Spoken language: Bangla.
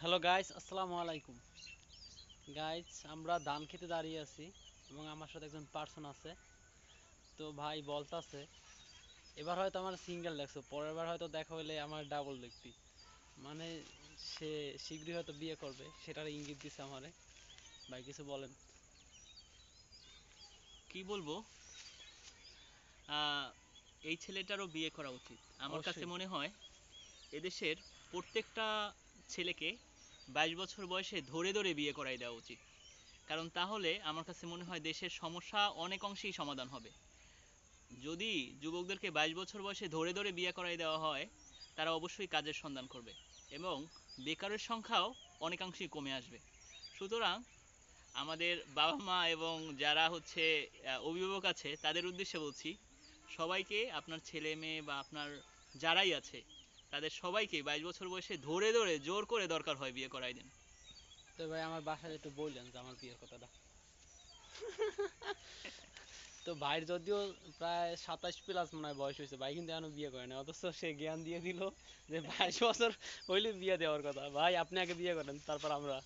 হ্যালো গাইস, আসসালামু আলাইকুম। গাইস, আমরা ধান খেতে দাঁড়িয়ে আছি এবং আমার সাথে একজন পার্সন আছে। তো ভাই বলতাছে এবার হয়তো আমার সিঙ্গেল দেখছো, পরের বার হয়তো দেখা হইলে আমার ডাবল দেখতি। মানে সে শীঘ্রই হয়তো বিয়ে করবে, সেটার ইঙ্গিত দিছে আমারে। ভাই কিছু বলেন। কি বলবো? আহ, এই ছেলেটারও বিয়ে করা উচিত আমার কাছে অবশ্যই। মনে হয়। এদেশের প্রত্যেকটা ছেলেকে 22 বছর বয়সে ধরে ধরে বিয়ে করাই দেওয়া উচিত। কারণ তাহলে আমার কাছে মনে হয় দেশের সমস্যা অনেক অংশেই সমাধান হবে। যদি যুবকদেরকে 22 বছর বয়সে ধরে ধরে বিয়ে করাই দেওয়া হয়, তারা অবশ্যই কাজের সন্ধান করবে এবং বেকারের সংখ্যাও অনেকাংশেই কমে আসবে। সুতরাং আমাদের বাবা মা এবং যারা হচ্ছে অভিভাবক আছে তাদের উদ্দেশ্যে বলছি, সবাইকে আপনার ছেলে মেয়ে বা আপনার যারাই আছে তাদের সবাইকে 22 বছর বয়সে ধরে ধরে জোর করে দরকার হয় বিয়ে করাই দেন। তো ভাই আমার বাসায় একটু বললেন যে আমার বিয়ের কথাটা। তো ভাইয়ের যদিও প্রায় 27 প্লাস মনে হয় বয়স হয়েছে, ভাই কিন্তু এখনো বিয়ে করে না, অথচ সে জ্ঞান দিয়ে দিল যে 22 বছর হইলে বিয়ে দেওয়ার কথা। ভাই আপনি আগে বিয়ে করেন, তারপর আমরা।